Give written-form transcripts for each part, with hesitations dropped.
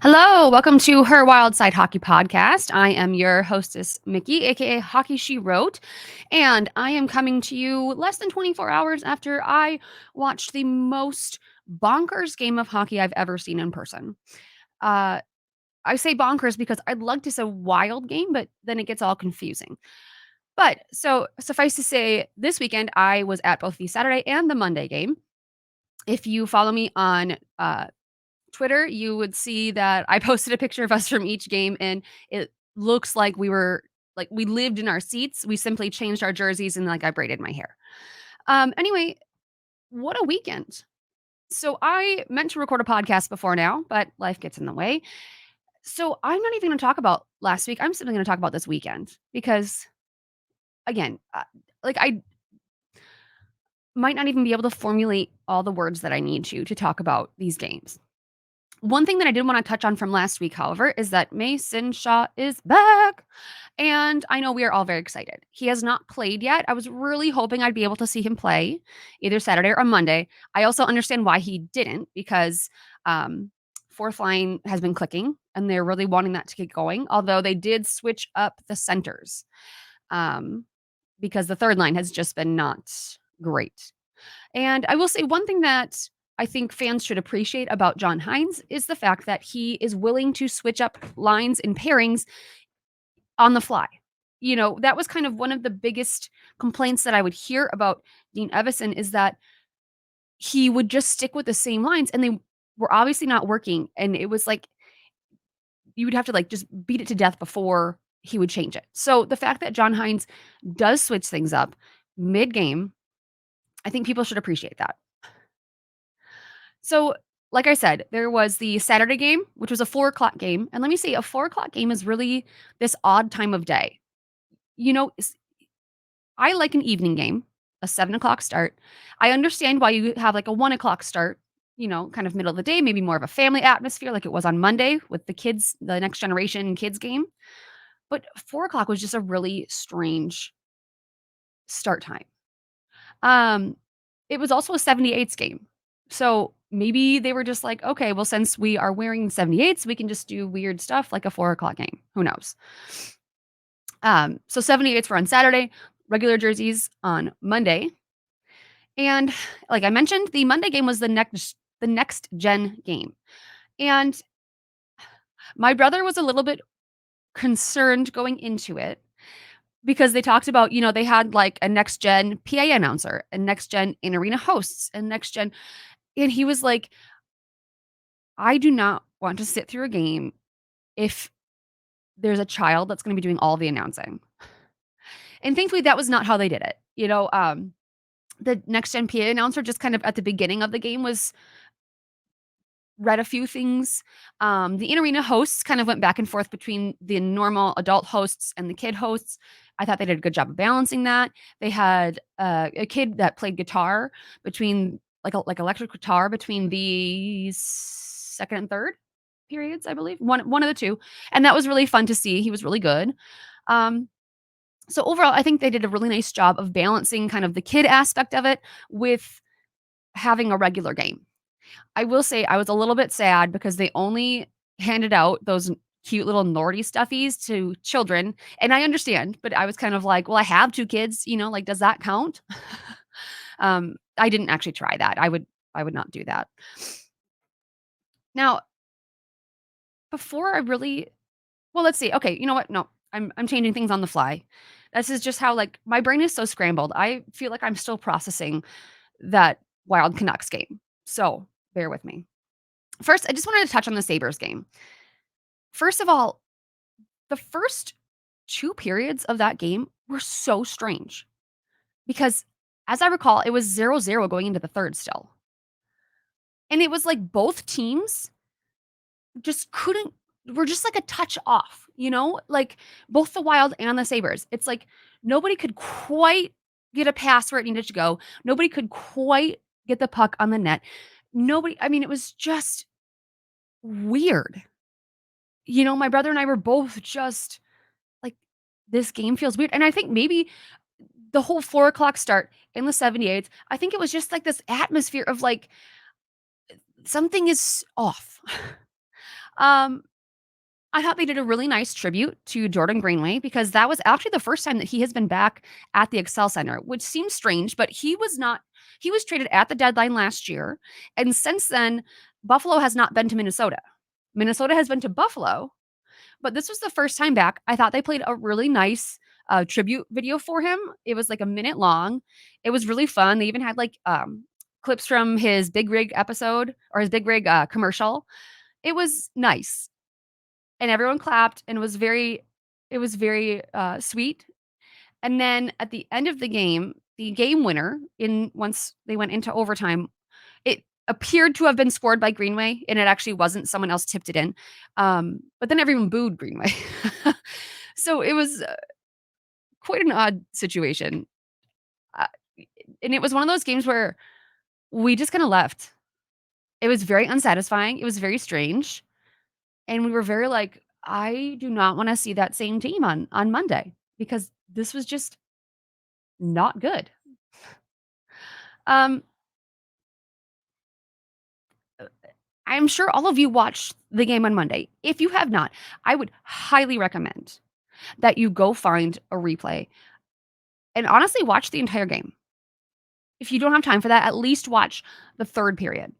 Hello, welcome to Her Wild Side Hockey Podcast. I am your hostess, Mikki, aka Hockey She Wrote, and I am coming to you less than 24 hours after I watched the most bonkers game of hockey I've ever seen in person. Uh, I say bonkers because I'd like to say wild game, but then it gets all confusing. But so suffice to say, this weekend I was at both the Saturday and the Monday game. If you follow me on Twitter, you would see that I posted a picture of us from each game, and it looks like we lived in our seats. We simply changed our jerseys and like I braided my hair. Anyway, what a weekend. So I meant to record a podcast before now, but life gets in the way. So I'm not even going to talk about last week. I'm simply going to talk about this weekend because again, I might not even be able to formulate all the words that I need to talk about these games. One thing that I did want to touch on from last week, however, is that Mason Shaw is back. And I know we are all very excited. He has not played yet. I was really hoping I'd be able to see him play either Saturday or Monday. I also understand why he didn't because fourth line has been clicking and they're really wanting that to get going. Although they did switch up the centers um, because the third line has just been not great. And I will say one thing that I think fans should appreciate about John Hines is the fact that he is willing to switch up lines and pairings on the fly. You know, that was kind of one of the biggest complaints that I would hear about Dean Evison is that he would just stick with the same lines and they were obviously not working. And it was like you would have to like just beat it to death before he would change it. So the fact that John Hines does switch things up mid game, I think people should appreciate that. So, like I said, there was the Saturday game, which was a 4 o'clock game. And let me say, a 4 o'clock game is really this odd time of day. You know, I like an evening game, a 7 o'clock start. I understand why you have like a 1 o'clock start, you know, kind of middle of the day, maybe more of a family atmosphere like it was on Monday with the kids, the next generation kids game. But 4 o'clock was just a really strange start time. Um, it was also a 78s game. So maybe they were just like, okay, well, since we are wearing 78s, we can just do weird stuff like a 4 o'clock game. Who knows? So 78s were on Saturday, regular jerseys on Monday. And like I mentioned, the Monday game was the next gen game. And my brother was a little bit concerned going into it because they talked about, you know, they had like a next gen PA announcer and next gen in arena hosts and next gen. And he was like, I do not want to sit through a game if there's a child that's going to be doing all the announcing. And thankfully, that was not how they did it. You know, the next gen PA announcer just kind of at the beginning of the game was read a few things. The in arena hosts kind of went back and forth between the normal adult hosts and the kid hosts. I thought they did a good job of balancing that. They had a kid that played guitar between like electric guitar between the second and third periods, I believe. One of the two. And that was really fun to see. He was really good. Um, so overall, I think they did a really nice job of balancing kind of the kid aspect of it with having a regular game. I will say I was a little bit sad because they only handed out those cute little Nordy stuffies to children, and I understand, but I was kind of like, "Well, I have 2 kids, you know, like, does that count?" I didn't actually try that. I would not do that. Now, before I really well, let's see. Okay, you know what? No, I'm changing things on the fly. This is just how, like, my brain is so scrambled. I feel like I'm still processing that Wild Canucks game, so bear with me. First, I just wanted to touch on the Sabres game. First of all, the first 2 periods of that game were so strange because, as I recall, it was 0-0 going into the third still. And it was like both teams just couldn't were just like a touch off, you know? Like both the Wild and the Sabres. It's like nobody could quite get a pass where it needed to go. Nobody could quite get the puck on the net. Nobody I mean, it was just weird. You know, my brother and I were both just like, this game feels weird. And I think maybe the whole 4 o'clock start in the 78th, I think it was just like this atmosphere of like something is off. Um, I thought they did a really nice tribute to Jordan Greenway because that was actually the first time that he has been back at the Excel Center, which seems strange, but he was traded at the deadline last year, and since then, Buffalo has not been to Minnesota. Minnesota has been to Buffalo, but this was the first time back. I thought they played a really nice, tribute video for him. It was, like, a minute long. It was really fun. They even had, like, clips from his Big Rig episode or his Big Rig, commercial. It was nice, and everyone clapped, and it was very, sweet, and then at the end of the game winner in once they went into overtime, it appeared to have been scored by Greenway, and it actually wasn't, someone else tipped it in, but then everyone booed Greenway. So it was, quite an odd situation, uh, and it was one of those games where we just kinda left. It was very unsatisfying, it was very strange, and we were very like, "I do not wanna see that same team on Monday," because this was just not good. Um, I'm sure all of you watched the game on Monday. If you have not, I would highly recommend that you go find a replay and honestly watch the entire game. If you don't have time for that, at least watch the 3rd period.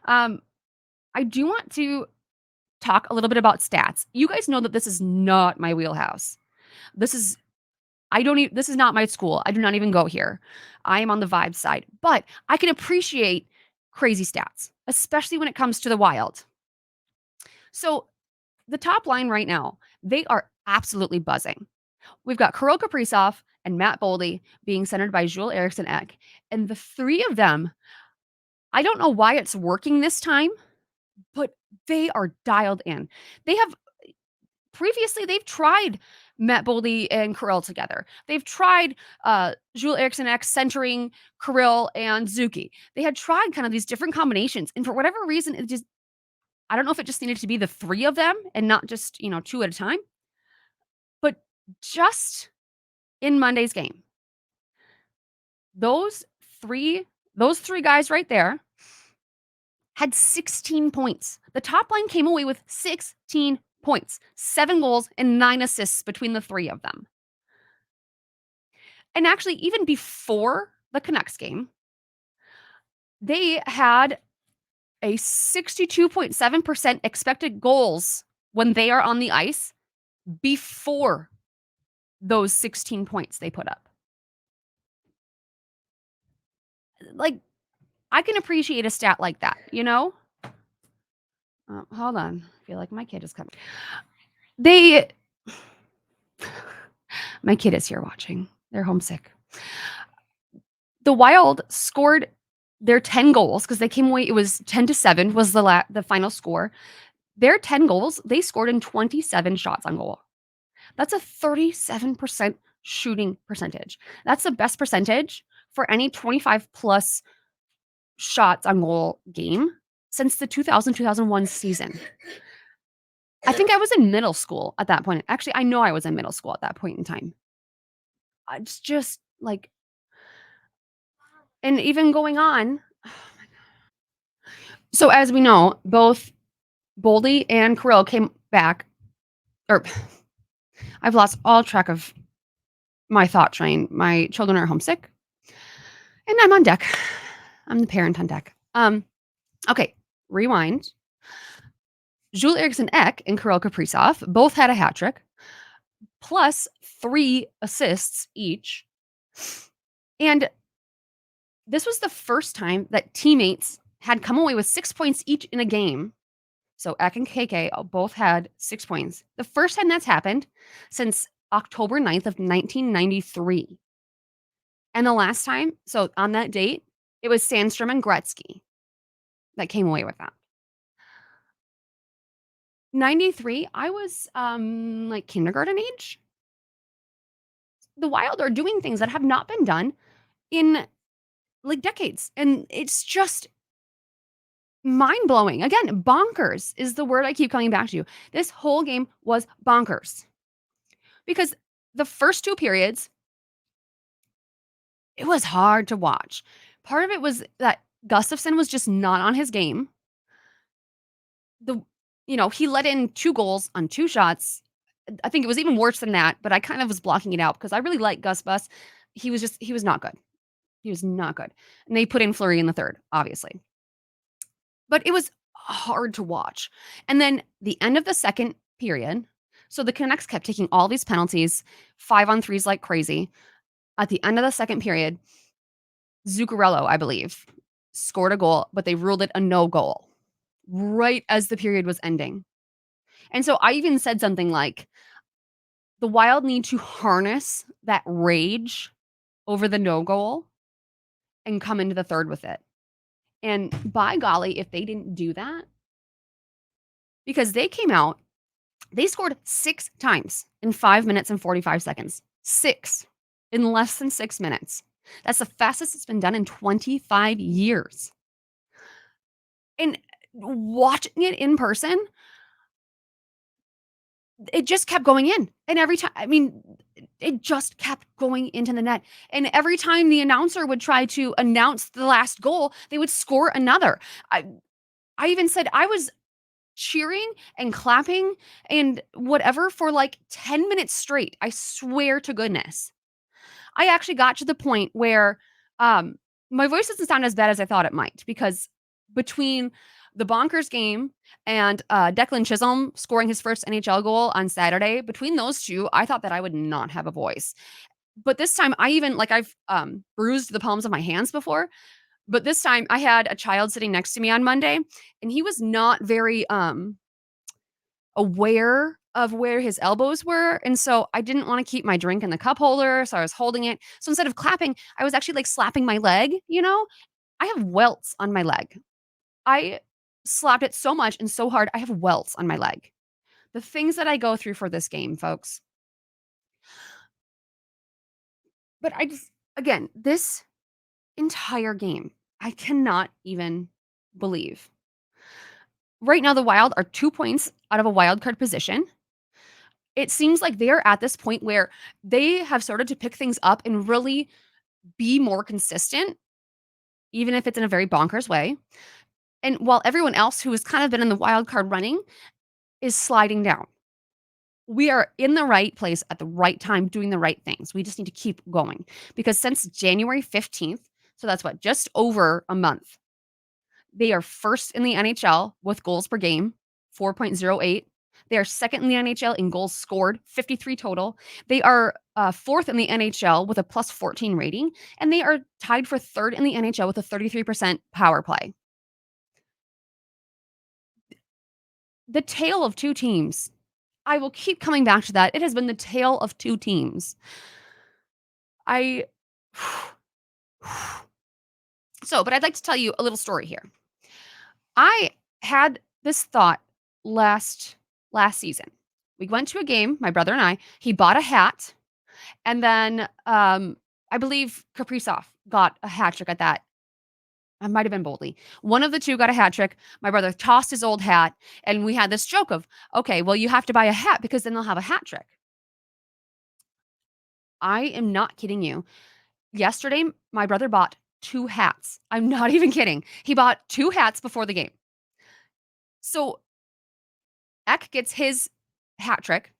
Um, I do want to talk a little bit about stats. You guys know that this is not my wheelhouse. This is this is not my school. I do not even go here. I am on the vibe side, but I can appreciate crazy stats, especially when it comes to the Wild. So, the top line right now, they are absolutely buzzing. We've got Kirill Kaprizov and Matt Boldy being centered by Joel Eriksson Ek, and the 3 of them, I don't know why it's working this time, but they are dialed in. They have previously, they've tried Matt Boldy and Kirill together. They've tried, Joel Eriksson Ek centering Kirill and Zuki. They had tried kind of these different combinations, and for whatever reason, it just I don't know if it just needed to be the 3 of them and not just, 2 at a time, but just in Monday's game, those 3 those 3 guys right there had 16 points. The top line came away with 16 points, 7 goals and 9 assists between the 3 of them. And actually, even before the Canucks game, they had a 62.7% expected goals when they are on the ice before those 16 points they put up. Like, I can appreciate a stat like that, you know? Hold on. I feel like my kid is coming. They my kid is here watching. They're homesick. The Wild scored their 10 goals because they came away, it was 10-7 was the final score. Their 10 goals, they scored in 27 shots on goal. That's a 37% shooting percentage. That's the best percentage for any 25 plus shots on goal game since the 2000-2001 season. I think I was in middle school at that point. Actually, I know I was in middle school at that point in time. It's just like, and even going on. So as we know, both Boldy and Kirill came back, or I've lost all track of my thought train. My children are homesick, and I'm on deck. I'm the parent on deck. Okay, rewind. Joel Eriksson Ek and Kirill Kaprizov both had a hat trick, plus 3 assists each. And this was the first time that teammates had come away with 6 points each in a game. So Ek and KK both had 6 points. The first time that's happened since October 9th of 1993. And the last time, so on that date, it was Sandstrom and Gretzky that came away with that. 93, I was, like, kindergarten age. The Wild are doing things that have not been done in, like, decades, and it's just mind-blowing. Again, bonkers is the word I keep coming back to. This whole game was bonkers because the first 2 periods, it was hard to watch. Part of it was that Gustafsson was just not on his game. the he let in 2 goals on 2 shots. I think it was even worse than that, but I kind of was blocking it out because I really like Gus Bus. He was not good. He was not good. And they put in Fleury in the 3rd, obviously. But it was hard to watch. And then the end of the 2nd period, so the Canucks kept taking all these penalties, 5 on 3s like crazy. At the end of the 2nd period, Zuccarello, I believe, scored a goal, but they ruled it a no goal right as the period was ending. And so I even said something like, the Wild need to harness that rage over the no goal and come into the 3rd with it. And by golly, if they didn't do that, because they came out, they scored 6 times in 5 minutes and 45 seconds. 6 in less than 6 minutes. That's the fastest it's been done in 25 years. And watching it in person, it just kept going in. And every time, I mean, it just kept going into the net. And every time the announcer would try to announce the last goal, they would score another. I I even said I was cheering and clapping and whatever for like 10 minutes straight. I swear to goodness. I actually got to the point where um my voice doesn't sound as bad as I thought it might because between the Bonkers game and Declan Chisholm scoring his first NHL goal on Saturday, between those two, I thought that I would not have a voice. But this time I even like I've bruised the palms of my hands before, but this time I had a child sitting next to me on Monday and he was not very aware of where his elbows were, and so I didn't wanna keep my drink in the cup holder, so I was holding it. So instead of clapping, I was actually, like, slapping my leg, you know? I have welts on my leg. I slapped it so much and so hard, I have welts on my leg. The things that I go through for this game, folks. But I just again, this entire game, I cannot even believe. Right now, the Wild are 2 points out of a wild card position. It seems like they're at this point where they have started to pick things up and really be more consistent, even if it's in a very bonkers way. And while everyone else who has kind of been in the wild card running is sliding down, we are in the right place at the right time, doing the right things. We just need to keep going because since January 15th, so that's what, just over a month, they are first in the NHL with goals per game, 4.08. They are second in the NHL in goals scored, 53 total. They are fourth in the NHL with a plus 14 rating, and they are tied for third in the NHL with a 33% power play. The tale of two teams. I will keep coming back to that. It has been the tale of two teams. I. But I'd like to tell you a little story here. I had this thought last season. We went to a game, my brother and I. He bought a hat, and then I believe Kaprizov got a hat trick at that. I might have been Boldly. One of the two got a hat trick. My brother tossed his old hat, and we had this joke of, okay, well, you have to buy a hat because then they'll have a hat trick. I am not kidding you. Yesterday, my brother bought 2 hats. I'm not even kidding. He bought 2 hats before the game. So Eck gets his hat trick.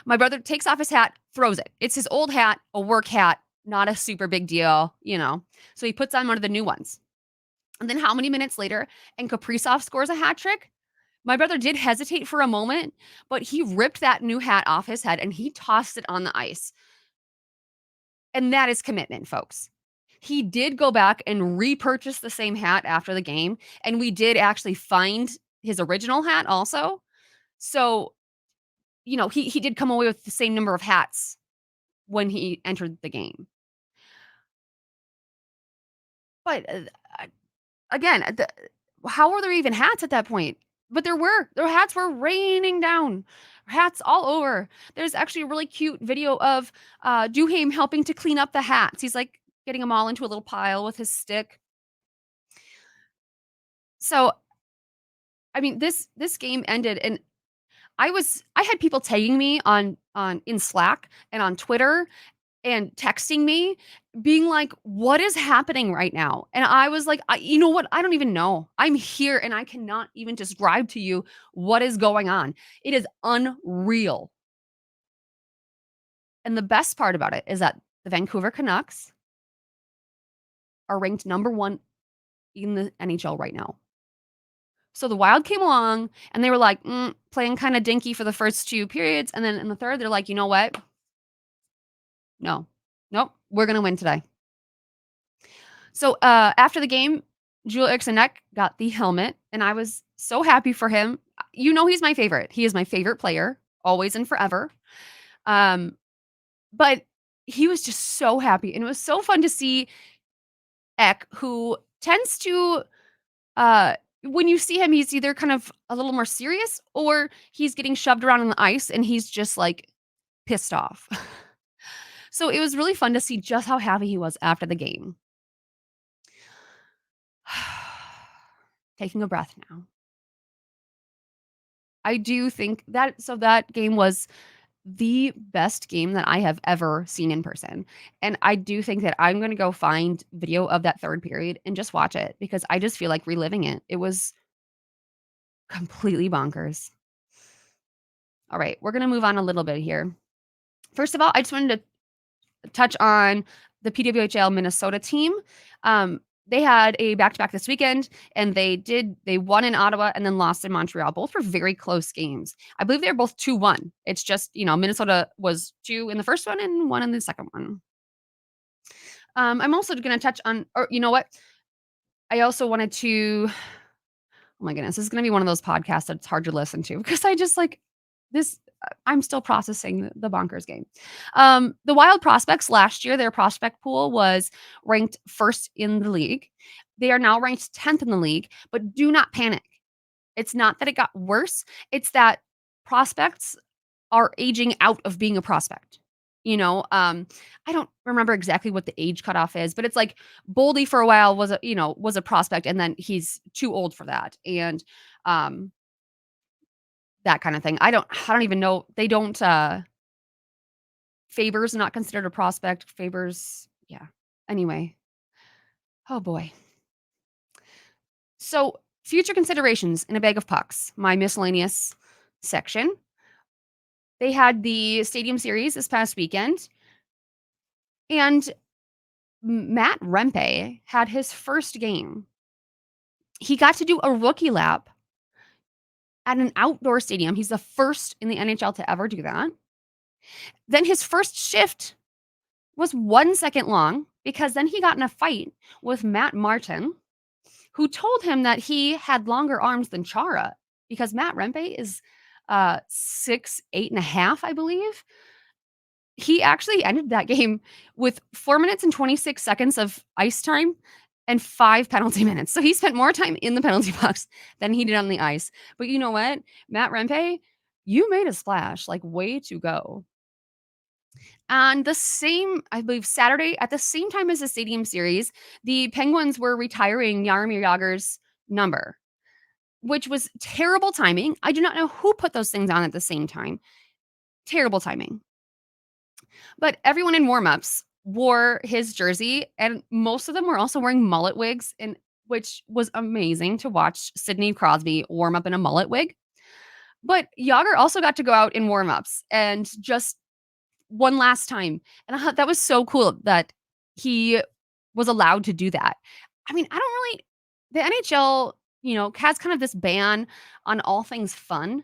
My brother takes off his hat, throws it. It's his old hat, a work hat, not a super big deal, you know. So he puts on one of the new ones. And then how many minutes later, and Kaprizov scores a hat trick? My brother did hesitate for a moment, but he ripped that new hat off his head and he tossed it on the ice. And that is commitment, folks. He did go back and repurchase the same hat after the game, and we did actually find his original hat also. So, he did come away with the same number of hats when he entered the game. But, again, how were there even hats at that point? But there were. Their hats were raining down. Hats all over. There's actually a really cute video of, Duhaime helping to clean up the hats. He's, like, getting them all into a little pile with his stick. So, I mean, this game ended, and I had people tagging me on in Slack and on Twitter and texting me being like, "What is happening right now?" And I was like, you know what? I don't even know. I'm here and I cannot even describe to you what is going on. It is unreal. And the best part about it is that the Vancouver Canucks are ranked number 1 in the NHL right now. So the Wild came along and they were like, playing kinda dinky for the first 2 periods, and then in the 3rd, they're like, "You know what? No. Nope, we're gonna win today." So, after the game, Joel Eriksson got the helmet, and I was so happy for him. You know he's my favorite. He is my favorite player, always and forever. Um, but he was just so happy, and it was so fun to see Eck, who tends to, uh when you see him, he's either kind of a little more serious or he's getting shoved around on the ice and he's just, like, pissed off. So, it was really fun to see just how happy he was after the game. Taking a breath now. I do think that game was the best game that I have ever seen in person, and I do think that I'm gonna go find video of that 3rd period and just watch it because I just feel like reliving it. It was completely bonkers. Alright, we're gonna move on a little bit here. First of all, I just wanted to touch on the PWHL Minnesota team. They had a back-to-back this weekend, and they won in Ottawa and then lost in Montreal. Both were very close games. I believe they were both 2-1. It's just, Minnesota was 2 in the first one and 1 in the second one. I'm also gonna touch on or you know what? I also wanted to oh my goodness, this is gonna be one of those podcasts that's hard to listen to because I just, like, this I'm still processing the Bonkers game. The Wild prospects last year, their prospect pool was ranked 1st in the league. They are now ranked 10th in the league, but do not panic. It's not that it got worse, it's that prospects are aging out of being a prospect. I don't remember exactly what the age cutoff is, but it's like Boldy for a while was a prospect, and then he's too old for that, and um, that kind of thing. I don't even know. They don't. Faber's not considered a prospect. Faber's yeah. Anyway, oh boy. So future considerations in a bag of pucks. My miscellaneous section. They had the Stadium Series this past weekend, and Matt Rempe had his first game. He got to do a rookie lap at an outdoor stadium. He's the first in the NHL to ever do that. Then his first shift was 1 second long because then he got in a fight with Matt Martin, who told him that he had longer arms than Chara because Matt Rempe is 6'8.5", I believe. He actually ended that game with 4 minutes and 26 seconds of ice time and 5 penalty minutes. So he spent more time in the penalty box than he did on the ice. But you know what? Matt Rempe, you made a splash, like, way to go. On the same, I believe, Saturday, at the same time as the Stadium Series, the Penguins were retiring Jaromir Jagr's number, which was terrible timing. I do not know who put those things on at the same time. Terrible timing. But everyone in warmups wore his jersey, and most of them were also wearing mullet wigs, and which was amazing to watch Sidney Crosby warm up in a mullet wig. But Yager also got to go out in warmups and just one last time, and I thought that was so cool that he was allowed to do that. I mean, I don't really the NHL, has kind of this ban on all things fun.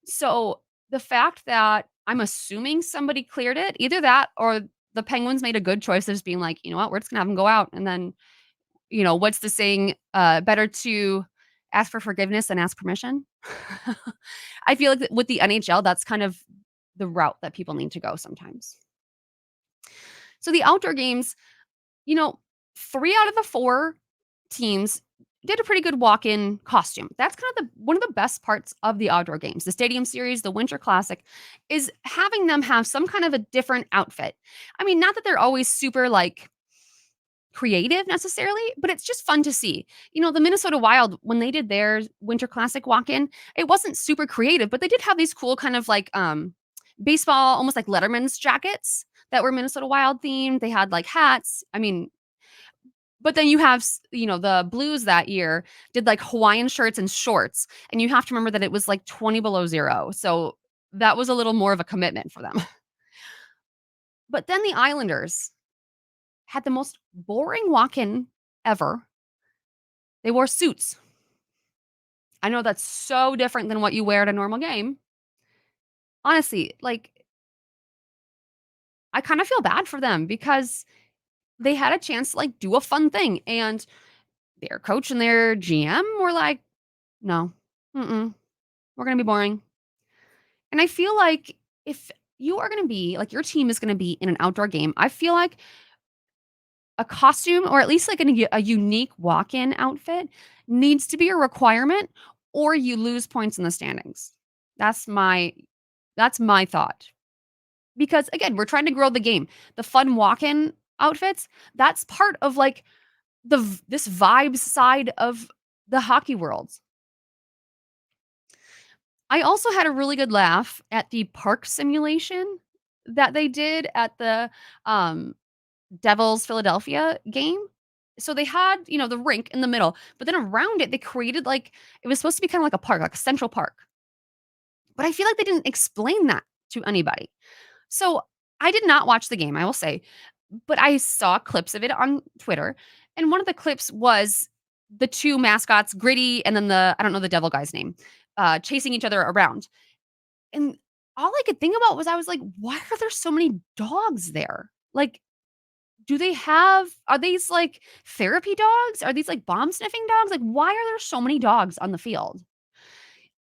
So, the fact that I'm assuming somebody cleared it, either that or the Penguins made a good choice of just being like, "You know what? We're just gonna have him go out." And then, what's the saying? Better to ask for forgiveness than ask permission. I feel like with the NHL, that's kind of the route that people need to go sometimes. So the outdoor games, you know, 3 out of the 4 teams did a pretty good walk-in costume. That's kind of the one of the best parts of the outdoor games. The Stadium Series, the Winter Classic, is having them have some kind of a different outfit. I mean, not that they're always super, like, creative necessarily, but it's just fun to see. The Minnesota Wild, when they did their Winter Classic walk-in, it wasn't super creative, but they did have these cool kind of like, baseball, almost like Letterman's jackets that were Minnesota Wild themed. They had, like, hats. I mean, but then you have, the Blues that year did, like, Hawaiian shirts and shorts, and you have to remember that it was, like, 20 below 0, so that was a little more of a commitment for them. But then the Islanders had the most boring walk-in ever. They wore suits. I know that's so different than what you wear at a normal game. Honestly, like, I kinda feel bad for them because they had a chance to, like, do a fun thing, and their coach and their GM were like, "No, mm-mm, we're gonna be boring." And I feel like if you are gonna be like, your team is gonna be in an outdoor game, I feel like a costume or at least, like, a unique walk-in outfit needs to be a requirement or you lose points in the standings. That's my that's my thought. Because, again, we're trying to grow the game. The fun walk-in outfits, that's part of, like, this vibes side of the hockey world. I also had a really good laugh at the park simulation that they did at the, um, Devils Philadelphia game. So they had, the rink in the middle, but then around it, they created, like, it was supposed to be kinda like a park, like a central park. But I feel like they didn't explain that to anybody. So, I did not watch the game, I will say, but I saw clips of it on Twitter, and one of the clips was the 2 mascots, Gritty and then I don't know the devil guy's name, chasing each other around, and all I could think about was I was like, "Why are there so many dogs there?" Like, are these, like, therapy dogs? Are these, like, bomb sniffing dogs? Like, why are there so many dogs on the field?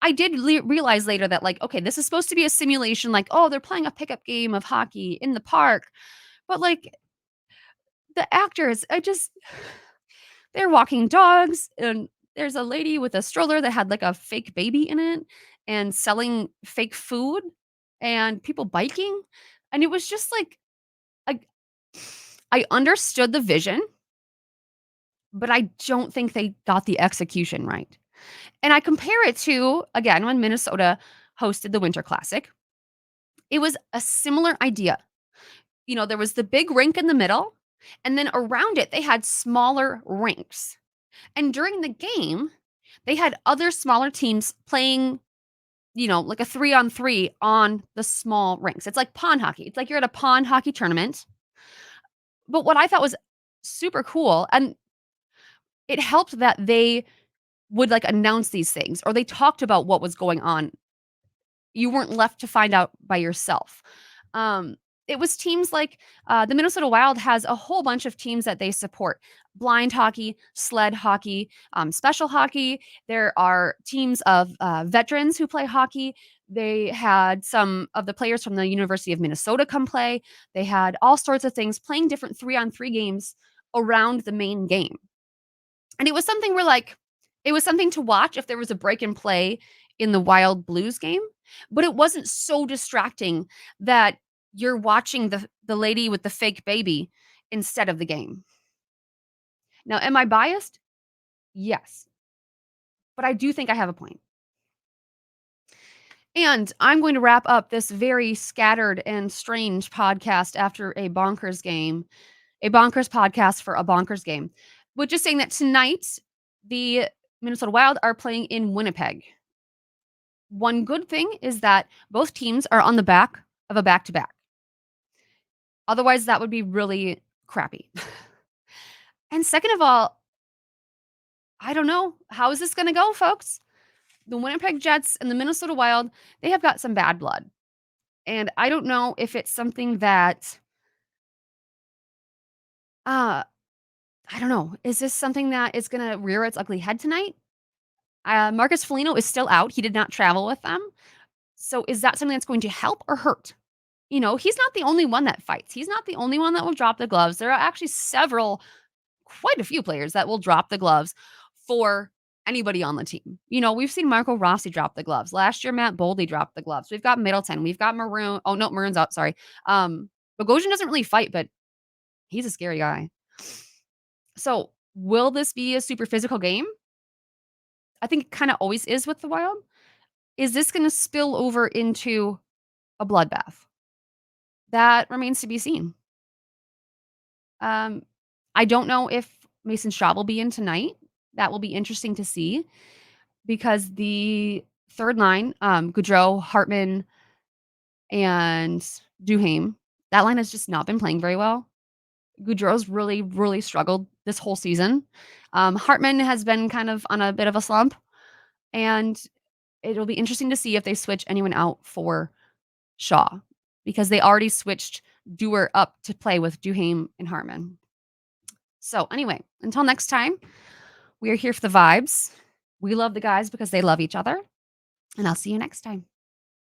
I did realize later that, like, okay, this is supposed to be a simulation, like, oh, they're playing a pickup game of hockey in the park, but, like, the actors, they're walking dogs, and there's a lady with a stroller that had, like, a fake baby in it and selling fake food and people biking, and it was just like, I I understood the vision, but I don't think they got the execution right. And I compare it to, again, when Minnesota hosted the Winter Classic. It was a similar idea. There was the big rink in the middle, and then around it, they had smaller rinks. And during the game, they had other smaller teams playing, like a 3-on-3 on the small rinks. It's like pond hockey. It's like you're at a pond hockey tournament. But what I thought was super cool, and it helped that they would, like, announce these things or they talked about what was going on. You weren't left to find out by yourself. Um, it was teams like, the Minnesota Wild has a whole bunch of teams that they support. Blind hockey, sled hockey, special hockey. There are teams of, veterans who play hockey. They had some of the players from the University of Minnesota come play. They had all sorts of things playing different 3-on-3 games around the main game. And it was something to watch if there was a break and play in the Wild Blues game, but it wasn't so distracting that you're watching the lady with the fake baby instead of the game. Now, am I biased? Yes, but I do think I have a point. And I'm going to wrap up this very scattered and strange podcast after a bonkers game, a bonkers podcast for a bonkers game, with just saying that tonight, the Minnesota Wild are playing in Winnipeg. One good thing is that both teams are on the back of a back to back. Otherwise, that would be really crappy. And second of all, I don't know. How is this going to go, folks? The Winnipeg Jets and the Minnesota Wild, they have got some bad blood. And I don't know if it's something that, uh, I don't know. Is this something that is going to rear its ugly head tonight? Marcus Foligno is still out. He did not travel with them. So is that something that's going to help or hurt? He's not the only one that fights. He's not the only one that will drop the gloves. There are actually quite a few players that will drop the gloves for anybody on the team. We've seen Marco Rossi drop the gloves. Last year, Matt Boldy dropped the gloves. We've got Middleton. We've got Maroon. Oh, no, Maroon's out. Sorry. Bogosian doesn't really fight, but he's a scary guy. So will this be a super physical game? I think it kind of always is with the Wild. Is this going to spill over into a bloodbath? That remains to be seen. Um, I don't know if Mason Shaw will be in tonight. That will be interesting to see because the 3rd line, Gaudreau, Hartman, and Duhaime, that line has just not been playing very well. Gaudreau's really, really struggled this whole season. Hartman has been kind of on a bit of a slump, and it'll be interesting to see if they switch anyone out for Shaw because they already switched Dewar up to play with Duhaime and Hartman. So, anyway, until next time, we are here for the vibes. We love the guys because they love each other, and I'll see you next time.